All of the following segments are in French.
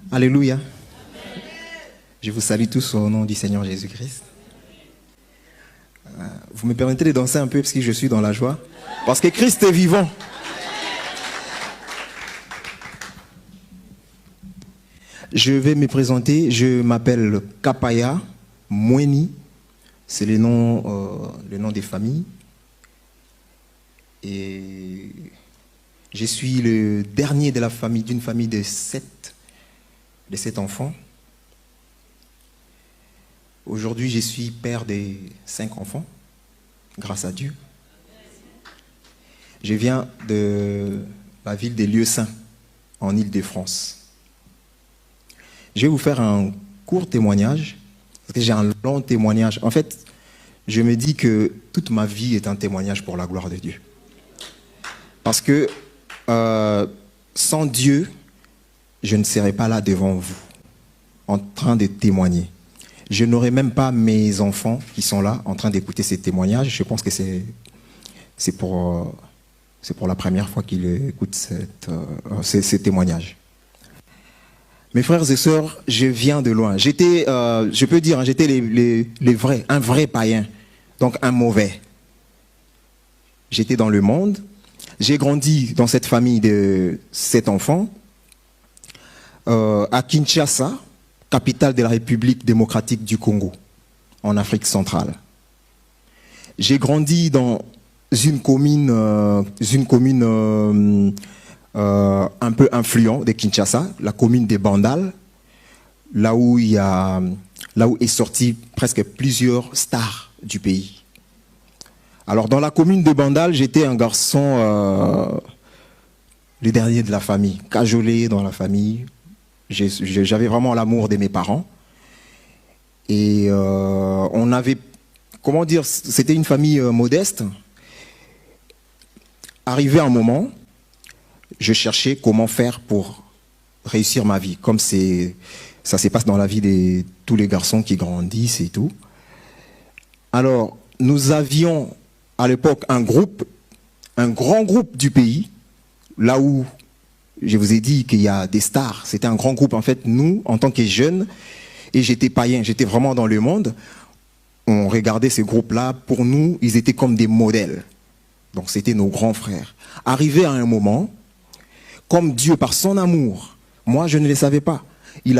Alléluia. Je vous salue tous au nom du Seigneur Jésus-Christ. Vous me permettez de danser un peu parce que je suis dans la joie. Parce que Christ est vivant. Je vais me présenter. Je m'appelle Kapaya Mweni. C'est le nom des familles. Et je suis le dernier de la famille, d'une famille de sept enfants. Aujourd'hui, je suis père de 5 enfants, grâce à Dieu. Je viens de la ville des Lieux Saints, en Île-de-France. Je vais vous faire un court témoignage, parce que j'ai un long témoignage. En fait, je me dis que toute ma vie est un témoignage pour la gloire de Dieu. Parce que sans Dieu, je ne serais pas là devant vous, en train de témoigner. Je n'aurais même pas mes enfants qui sont là, en train d'écouter ces témoignages. Je pense que c'est pour la première fois qu'ils écoutent ces témoignages. Mes frères et sœurs, je viens de loin. J'étais, je peux dire, j'étais les vrais, un vrai païen, donc un mauvais. J'étais dans le monde. J'ai grandi dans cette famille de 7 enfants, à Kinshasa, capitale de la République démocratique du Congo, en Afrique centrale. J'ai grandi dans une commune un peu influente de Kinshasa, la commune des Bandal, là où est sorti presque plusieurs stars du pays. Alors, dans la commune de Bandal, j'étais un garçon, le dernier de la famille, cajolé dans la famille. J'avais vraiment l'amour de mes parents. Et on avait, comment dire, c'était une famille modeste. Arrivé un moment, je cherchais comment faire pour réussir ma vie, comme ça se passe dans la vie de tous les garçons qui grandissent et tout. Alors, nous avions à l'époque un grand groupe du pays, là où je vous ai dit qu'il y a des stars. C'était un grand groupe. En fait, nous, en tant que jeunes, et j'étais païen, j'étais vraiment dans le monde, on regardait ces groupes-là. Pour nous, ils étaient comme des modèles. Donc, c'était nos grands frères. Arrivé à un moment, comme Dieu, par son amour, moi, je ne le savais pas, il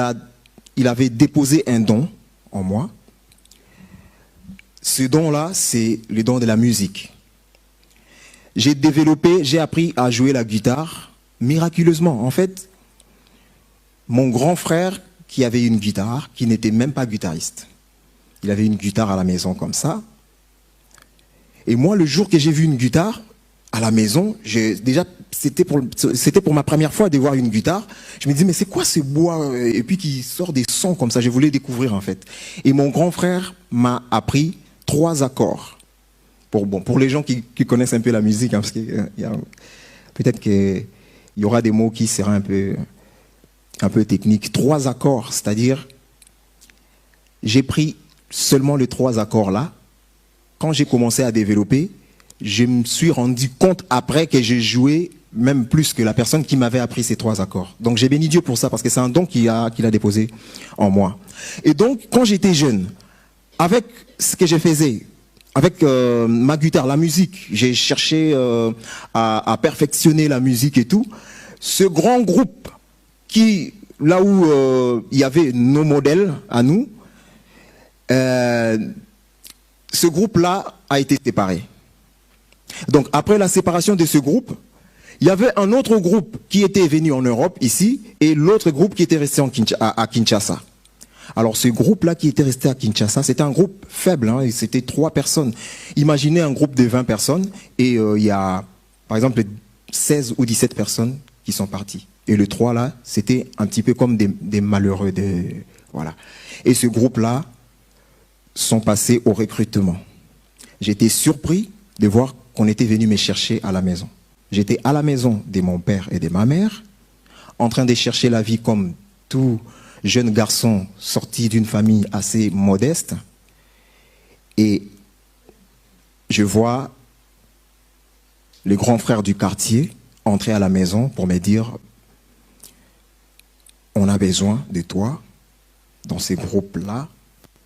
avait déposé un don en moi. Ce don-là, c'est le don de la musique. J'ai appris à jouer la guitare miraculeusement. En fait, mon grand frère qui avait une guitare, qui n'était même pas guitariste, il avait une guitare à la maison comme ça. Et moi, le jour que j'ai vu une guitare à la maison, c'était pour ma première fois de voir une guitare. Je me disais, mais c'est quoi ce bois? Et puis qui sort des sons comme ça. Je voulais découvrir en fait. Et mon grand frère m'a appris 3 accords. Pour les gens qui connaissent un peu la musique, hein, parce que peut-être qu'il y aura des mots qui seront un peu techniques. 3 accords, c'est-à-dire, j'ai pris seulement les 3 accords là. Quand j'ai commencé à développer, je me suis rendu compte après que j'ai joué même plus que la personne qui m'avait appris ces 3 accords. Donc j'ai béni Dieu pour ça, parce que c'est un don qu'il a déposé en moi. Et donc, quand j'étais jeune, avec ce que je faisais, avec ma guitare, la musique, j'ai cherché à perfectionner la musique et tout. Ce grand groupe là où il y avait nos modèles à nous, ce groupe-là a été séparé. Donc après la séparation de ce groupe, il y avait un autre groupe qui était venu en Europe, ici, et l'autre groupe qui était resté à Kinshasa. Alors ce groupe-là qui était resté à Kinshasa, c'était un groupe faible, hein, c'était 3 personnes. Imaginez un groupe de 20 personnes, et il y a, par exemple, 16 ou 17 personnes qui sont parties. Et le 3 là, c'était un petit peu comme des malheureux. Voilà. Et ce groupe-là sont passés au recrutement. J'étais surpris de voir qu'on était venu me chercher à la maison. J'étais à la maison de mon père et de ma mère, en train de chercher la vie comme tout jeune garçon sorti d'une famille assez modeste. Et je vois le grand frère du quartier entrer à la maison pour me dire on a besoin de toi dans ces groupes-là,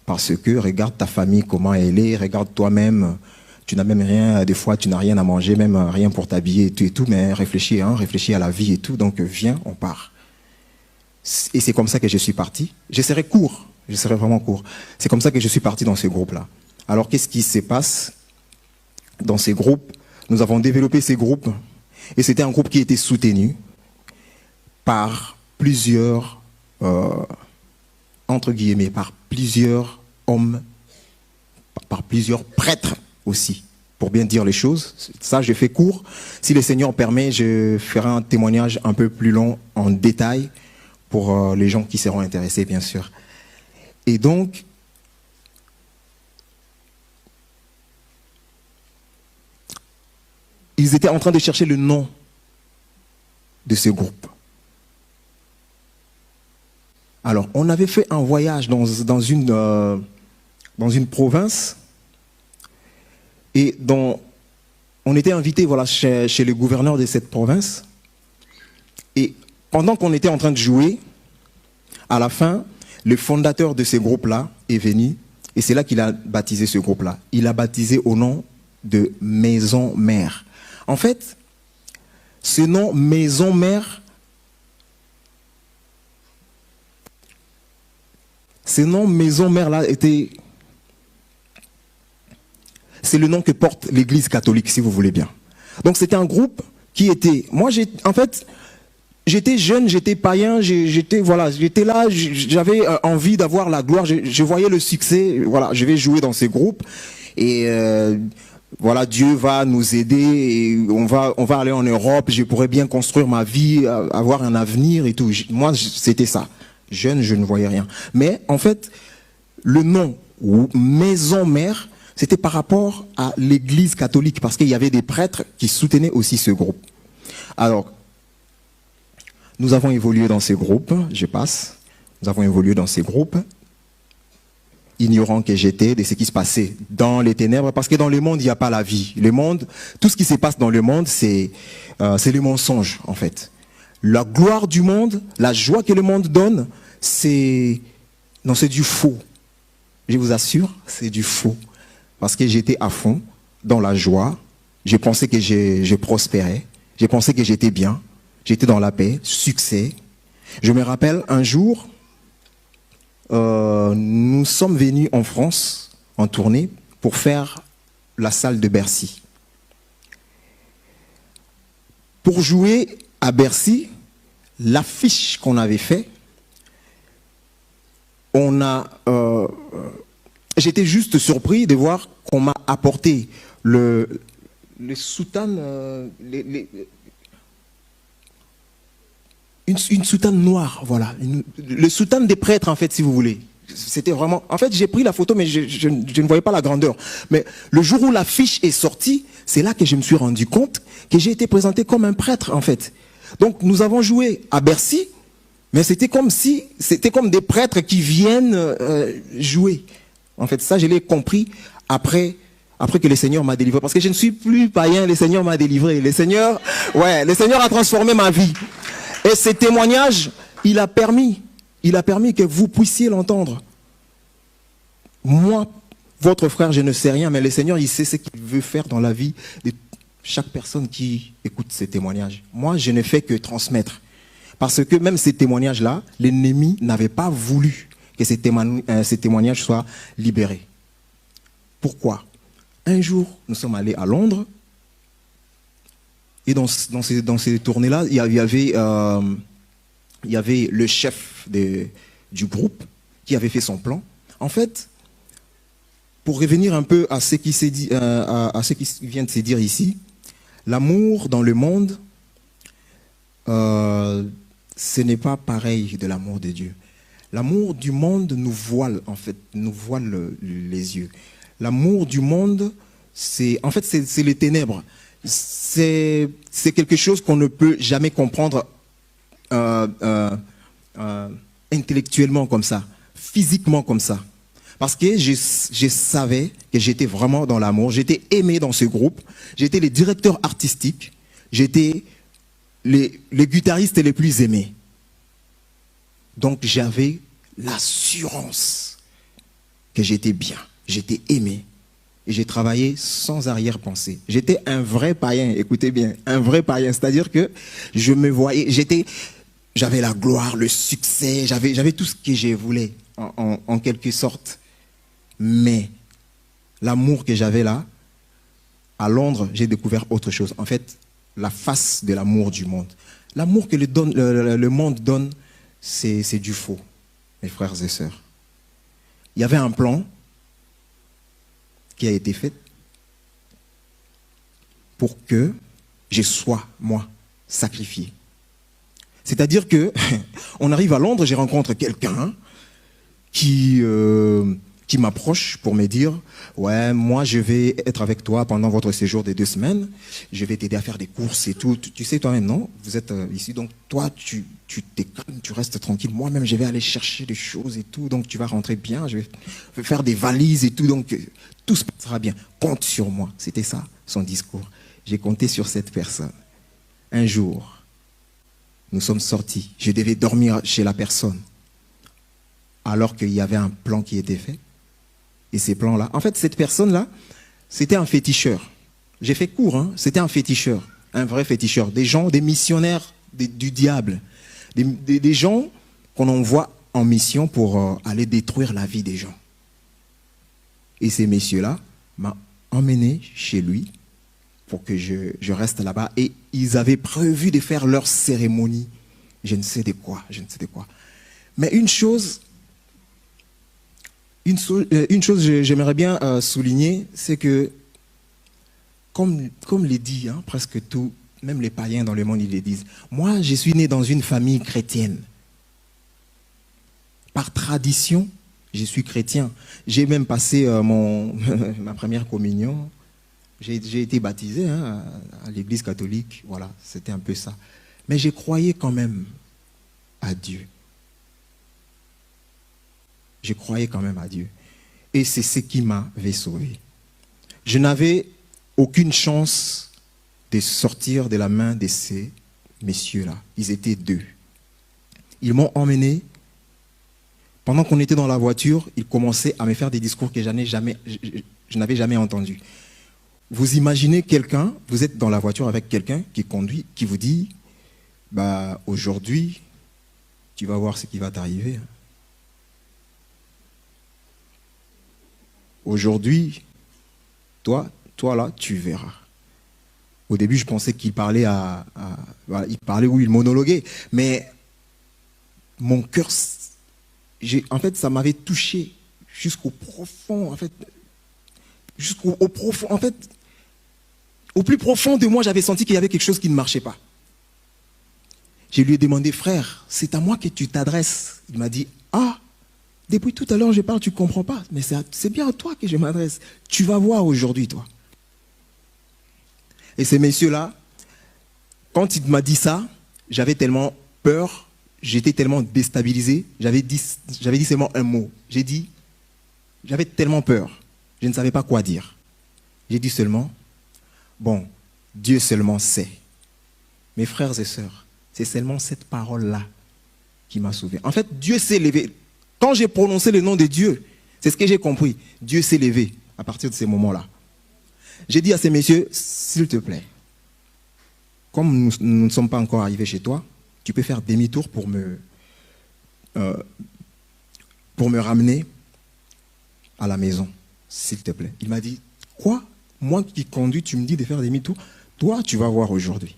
parce que regarde ta famille, comment elle est, regarde toi-même, tu n'as même rien, des fois tu n'as rien à manger, même rien pour t'habiller et tout, mais réfléchis, hein, réfléchis à la vie et tout, donc viens, on part. Et c'est comme ça que je suis parti. Je serai court, je serai vraiment court. C'est comme ça que je suis parti dans ces groupes-là. Alors qu'est-ce qui se passe dans ces groupes? Nous avons développé ces groupes, et c'était un groupe qui était soutenu par plusieurs, entre guillemets, par plusieurs hommes, par plusieurs prêtres aussi, pour bien dire les choses. Ça, j'ai fait court. Si le Seigneur permet, je ferai un témoignage un peu plus long en détail pour les gens qui seront intéressés, bien sûr. Et donc, ils étaient en train de chercher le nom de ce groupe. Alors, on avait fait un voyage dans une province et on était invité voilà, chez le gouverneur de cette province. Et pendant qu'on était en train de jouer, à la fin, le fondateur de ce groupe-là est venu et c'est là qu'il a baptisé ce groupe-là. Il a baptisé au nom de Maison Mère. En fait, ce nom Maison Mère, ce nom Maison Mère là c'est le nom que porte l'Église catholique, si vous voulez bien. Donc c'était un groupe qui était, en fait, j'étais jeune, j'étais païen, j'étais là, j'avais envie d'avoir la gloire, je voyais le succès, voilà, je vais jouer dans ces groupes et voilà, Dieu va nous aider et on va aller en Europe, je pourrais bien construire ma vie, avoir un avenir et tout. Moi, c'était ça. Jeune, je ne voyais rien. Mais en fait, le nom Maison Mère, c'était par rapport à l'Église catholique, parce qu'il y avait des prêtres qui soutenaient aussi ce groupe. Alors, nous avons évolué dans ces groupes, nous avons évolué dans ces groupes, ignorant que j'étais de ce qui se passait dans les ténèbres, parce que dans le monde, il n'y a pas la vie. Le monde, tout ce qui se passe dans le monde, c'est le mensonge, en fait. La gloire du monde, la joie que le monde donne, c'est du faux. Je vous assure, c'est du faux. Parce que j'étais à fond dans la joie, je pensais que je prospérais, je pensais que j'étais bien, j'étais dans la paix, succès. Je me rappelle un jour, nous sommes venus en France en tournée pour faire la salle de Bercy. Pour jouer à Bercy, l'affiche qu'on avait fait, j'étais juste surpris de voir qu'on m'a apporté le soutane, une soutane noire, voilà, le soutane des prêtres en fait, si vous voulez. C'était vraiment, en fait, j'ai pris la photo, mais je ne voyais pas la grandeur. Mais le jour où l'affiche est sortie, c'est là que je me suis rendu compte que j'ai été présenté comme un prêtre en fait. Donc nous avons joué à Bercy, mais c'était comme des prêtres qui viennent jouer. En fait, ça, je l'ai compris après que le Seigneur m'a délivré. Parce que je ne suis plus païen, le Seigneur m'a délivré. Le Seigneur a transformé ma vie. Et ce témoignage, il a permis que vous puissiez l'entendre. Moi, votre frère, je ne sais rien, mais le Seigneur, il sait ce qu'il veut faire dans la vie de chaque personne qui écoute ces témoignages. Moi, je ne fais que transmettre. Parce que même ces témoignages-là, l'ennemi n'avait pas voulu que ces témoignages soient libérés. Pourquoi? Un jour, nous sommes allés à Londres, et dans ces tournées-là, il y avait le chef du groupe qui avait fait son plan. En fait, pour revenir un peu à ce qui s'est dit, à ce qui vient de se dire ici, l'amour dans le monde, ce n'est pas pareil de l'amour de Dieu. L'amour du monde nous voile, en fait, nous voile les yeux. L'amour du monde, c'est les ténèbres. C'est quelque chose qu'on ne peut jamais comprendre intellectuellement comme ça, physiquement comme ça. Parce que je savais que j'étais vraiment dans l'amour, j'étais aimé dans ce groupe, j'étais le directeur artistique, j'étais les guitaristes les plus aimés. Donc j'avais l'assurance que j'étais bien, j'étais aimé. Et j'ai travaillé sans arrière-pensée. J'étais un vrai païen, écoutez bien, un vrai païen. C'est-à-dire que je me voyais, j'avais la gloire, le succès, j'avais tout ce que je voulais, en quelque sorte. Mais l'amour que j'avais là, à Londres, j'ai découvert autre chose. En fait, la face de l'amour du monde. L'amour que le monde donne, c'est du faux, mes frères et sœurs. Il y avait un plan qui a été fait pour que je sois, moi, sacrifié. C'est-à-dire que on arrive à Londres, je rencontre quelqu'un qui m'approche pour me dire « Ouais, moi je vais être avec toi pendant votre séjour de 2 semaines, je vais t'aider à faire des courses et tout. Tu sais toi-même, non? Vous êtes ici, donc toi tu t'es calme, tu restes tranquille. Moi-même je vais aller chercher des choses et tout, donc tu vas rentrer bien, je vais faire des valises et tout, donc tout se passera bien. Compte sur moi. » C'était ça, son discours. J'ai compté sur cette personne. Un jour, nous sommes sortis. Je devais dormir chez la personne, alors qu'il y avait un plan qui était fait. Et ces plans-là, en fait, cette personne-là, c'était un féticheur. J'ai fait court, hein, c'était un féticheur, un vrai féticheur. Des gens, des missionnaires du diable. Des gens qu'on envoie en mission pour aller détruire la vie des gens. Et ces messieurs-là m'ont emmené chez lui pour que je reste là-bas. Et ils avaient prévu de faire leur cérémonie. Je ne sais de quoi. Mais une chose que j'aimerais bien souligner, c'est que, comme les dit, hein, presque tout, même les païens dans le monde, ils le disent. Moi, je suis né dans une famille chrétienne. Par tradition, je suis chrétien. J'ai même passé ma première communion. J'ai été baptisé, hein, à l'église catholique. Voilà, c'était un peu ça. Mais je croyais quand même à Dieu. Je croyais quand même à Dieu. Et c'est ce qui m'avait sauvé. Je n'avais aucune chance de sortir de la main de ces messieurs-là. Ils étaient 2. Ils m'ont emmené. Pendant qu'on était dans la voiture, ils commençaient à me faire des discours que je n'avais jamais entendus. Vous imaginez quelqu'un, vous êtes dans la voiture avec quelqu'un qui conduit, qui vous dit bah, « Aujourd'hui, tu vas voir ce qui va t'arriver. Aujourd'hui, toi là, tu verras. » Au début, je pensais qu'il parlait il parlait ou il monologuait. Mais mon cœur, en fait, ça m'avait touché jusqu'au profond. En fait, jusqu'au profond. En fait, au plus profond de moi, j'avais senti qu'il y avait quelque chose qui ne marchait pas. Je lui ai demandé, frère, c'est à moi que tu t'adresses. Il m'a dit, ah, depuis tout à l'heure, je parle, tu ne comprends pas. Mais c'est bien à toi que je m'adresse. Tu vas voir aujourd'hui, toi. Et ces messieurs-là, quand il m'a dit ça, j'avais tellement peur, j'étais tellement déstabilisé, j'avais dit seulement un mot. J'ai dit, j'avais tellement peur, je ne savais pas quoi dire. J'ai dit seulement, bon, Dieu seulement sait. Mes frères et sœurs, c'est seulement cette parole-là qui m'a sauvé. En fait, Dieu s'est levé. Quand j'ai prononcé le nom de Dieu, c'est ce que j'ai compris. Dieu s'est levé à partir de ces moments-là. J'ai dit à ces messieurs, s'il te plaît, comme nous ne sommes pas encore arrivés chez toi, tu peux faire demi-tour pour me ramener à la maison, s'il te plaît. Il m'a dit, quoi? Moi qui conduis, tu me dis de faire demi-tour? Toi, tu vas voir aujourd'hui.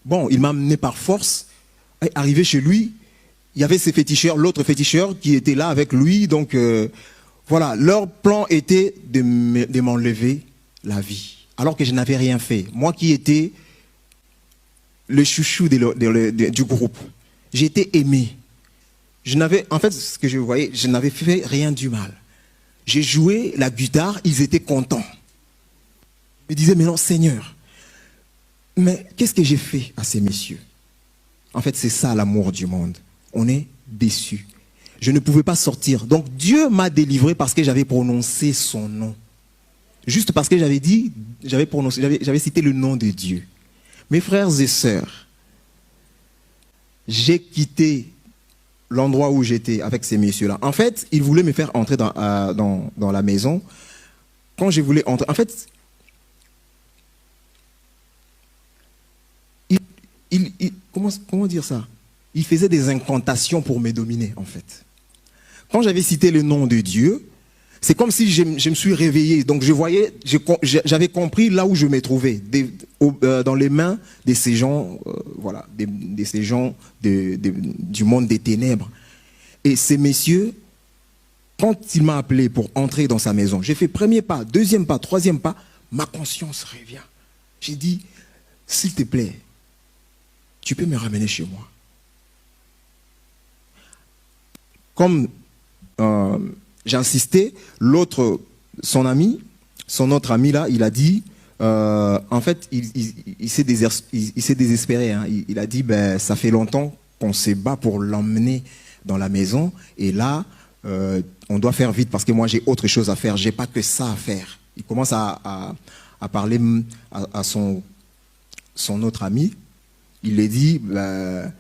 Bon, il m'a amené par force. Arrivé chez lui, il y avait ces féticheurs, l'autre féticheur qui était là avec lui. Donc, voilà, leur plan était de m'enlever la vie. Alors que je n'avais rien fait. Moi qui étais le chouchou du groupe. J'étais aimé. En fait, ce que je voyais, je n'avais fait rien du mal. J'ai joué la guitare, ils étaient contents. Ils me disaient, mais non, Seigneur, mais qu'est-ce que j'ai fait à ces messieurs? En fait, c'est ça l'amour du monde. On est déçus. Je ne pouvais pas sortir. Donc Dieu m'a délivré parce que j'avais prononcé son nom. Juste parce que j'avais cité le nom de Dieu. Mes frères et sœurs, j'ai quitté l'endroit où j'étais avec ces messieurs-là. En fait, ils voulaient me faire entrer dans la maison. Quand je voulais entrer, en fait, comment dire ça? Ils faisaient des incantations pour me dominer, en fait. Quand j'avais cité le nom de Dieu, c'est comme si je me suis réveillé. Donc j'avais compris là où je me trouvais, dans les mains de ces gens, voilà, de ces gens du monde des ténèbres. Et ces messieurs, quand il m'a appelé pour entrer dans sa maison, j'ai fait premier pas, deuxième pas, troisième pas, ma conscience revient. J'ai dit, s'il te plaît, tu peux me ramener chez moi. Comme j'insistais, son autre ami là, il a dit, en fait, il s'est désespéré. Hein. Il a dit, ben, ça fait longtemps qu'on se bat pour l'emmener dans la maison, et là, on doit faire vite parce que moi j'ai autre chose à faire, j'ai pas que ça à faire. Il commence à parler à son autre ami. Il lui dit, ben,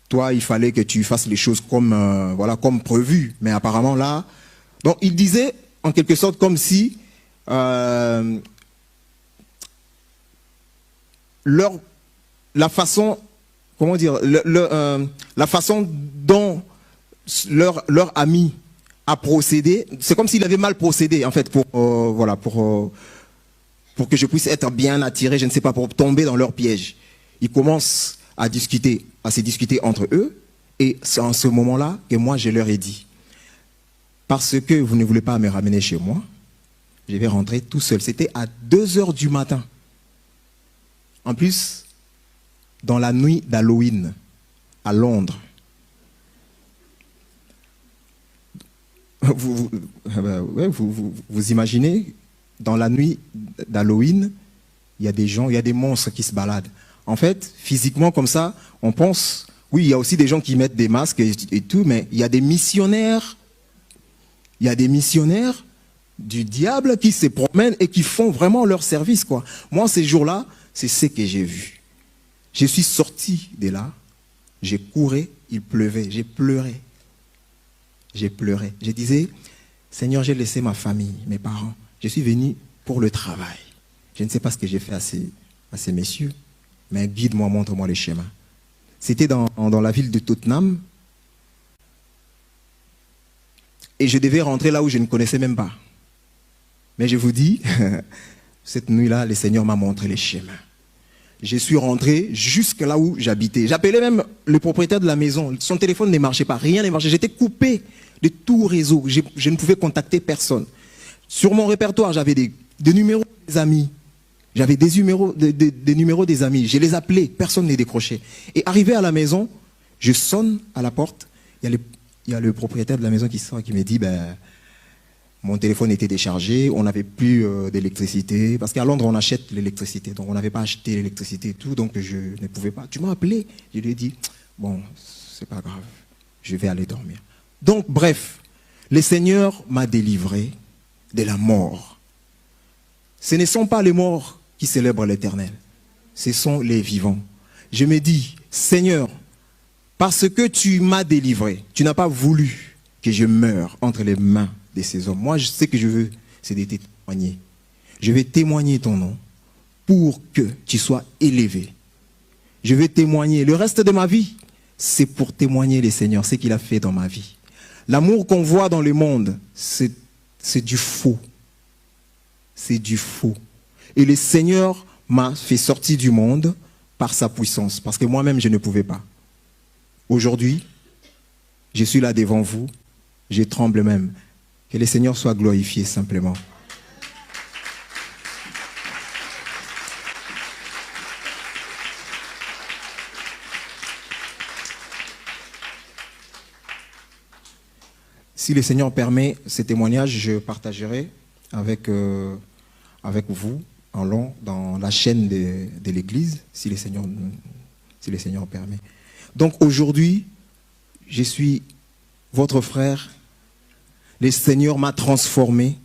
toi, il fallait que tu fasses les choses comme, voilà, comme prévu. Mais apparemment, là... Donc, il disait, en quelque sorte, comme si la façon... Comment dire? La façon dont leur ami a procédé, c'est comme s'il avait mal procédé, en fait, voilà, pour que je puisse être bien attiré, je ne sais pas, pour tomber dans leur piège. Ils commencent à se discuter entre eux, et c'est en ce moment-là que moi je leur ai dit, parce que vous ne voulez pas me ramener chez moi, je vais rentrer tout seul. C'était à 2h du matin. En plus, dans la nuit d'Halloween, à Londres. Vous imaginez, dans la nuit d'Halloween, il y a des gens, il y a des monstres qui se baladent. En fait, physiquement comme ça, on pense, oui, il y a aussi des gens qui mettent des masques et tout, mais il y a des missionnaires du diable qui se promènent et qui font vraiment leur service, quoi. Moi, ces jours-là, c'est ce que j'ai vu. Je suis sorti de là, j'ai couru, il pleuvait, j'ai pleuré. J'ai pleuré. Je disais, Seigneur, j'ai laissé ma famille, mes parents. Je suis venu pour le travail. Je ne sais pas ce que j'ai fait à ces messieurs, mais guide-moi, montre-moi le chemin. C'était dans la ville de Tottenham. Et je devais rentrer là où je ne connaissais même pas. Mais je vous dis, cette nuit-là, le Seigneur m'a montré les chemins. Je suis rentré jusque là où j'habitais. J'appelais même le propriétaire de la maison. Son téléphone ne marchait pas, rien ne marchait. J'étais coupé de tout réseau. Je ne pouvais contacter personne. Sur mon répertoire, j'avais des numéros des amis. J'avais des numéros des amis. Je les appelais, personne ne décrochait. Et arrivé à la maison, je sonne à la porte. Il y a le propriétaire de la maison qui sort et qui me dit, ben, mon téléphone était déchargé, on n'avait plus d'électricité. Parce qu'à Londres, on achète l'électricité. Donc, on n'avait pas acheté l'électricité et tout. Donc, je ne pouvais pas. Tu m'as appelé. Je lui ai dit, bon, c'est pas grave. Je vais aller dormir. Donc, bref, le Seigneur m'a délivré de la mort. Ce ne sont pas les morts qui célèbrent l'Éternel. Ce sont les vivants. Je me dis, Seigneur, parce que tu m'as délivré, tu n'as pas voulu que je meure entre les mains de ces hommes. Moi, ce que je veux, c'est de te témoigner. Je vais témoigner ton nom pour que tu sois élevé. Je vais témoigner. Le reste de ma vie, c'est pour témoigner le Seigneur, ce qu'il a fait dans ma vie. L'amour qu'on voit dans le monde, c'est du faux. C'est du faux. Et le Seigneur m'a fait sortir du monde par sa puissance, parce que moi-même, je ne pouvais pas. Aujourd'hui, je suis là devant vous, je tremble même. Que le Seigneur soit glorifié simplement. Si le Seigneur permet ces témoignages, je partagerai avec vous en long dans la chaîne de l'Église, si le Seigneur permet. Donc aujourd'hui, je suis votre frère. Le Seigneur m'a transformé.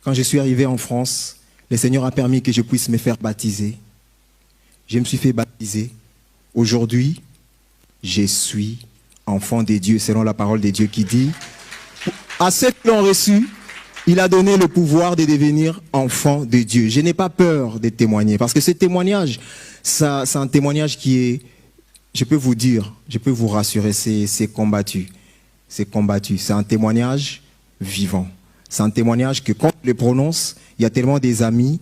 Quand je suis arrivé en France, le Seigneur a permis que je puisse me faire baptiser. Je me suis fait baptiser. Aujourd'hui, je suis enfants de Dieu, selon la parole de Dieu qui dit, à ceux qui l'ont reçu, il a donné le pouvoir de devenir enfants de Dieu. Je n'ai pas peur de témoigner, parce que ce témoignage, c'est un témoignage qui est, je peux vous dire, je peux vous rassurer, c'est combattu. C'est combattu. C'est un témoignage vivant. C'est un témoignage que quand je le prononce, il y a tellement des amis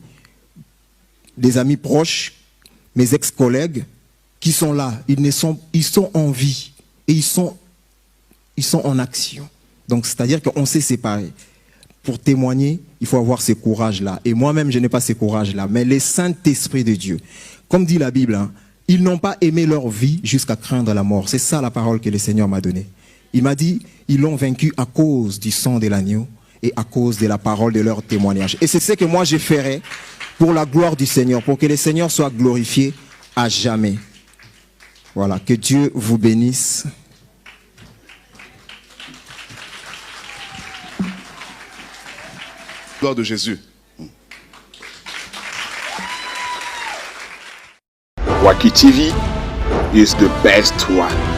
proches, mes ex-collègues, qui sont là. Ils sont en vie et ils sont en action. Donc, c'est-à-dire qu'on s'est séparés. Pour témoigner, il faut avoir ce courage-là. Et moi-même, je n'ai pas ce courage-là. Mais les Saint-Esprit de Dieu, comme dit la Bible, hein, ils n'ont pas aimé leur vie jusqu'à craindre la mort. C'est ça la parole que le Seigneur m'a donnée. Il m'a dit, ils l'ont vaincu à cause du sang de l'agneau et à cause de la parole de leur témoignage. Et c'est ce que moi je ferai pour la gloire du Seigneur, pour que le Seigneur soit glorifié à jamais. Voilà, que Dieu vous bénisse. Gloire de Jésus. Wacky TV is the best one.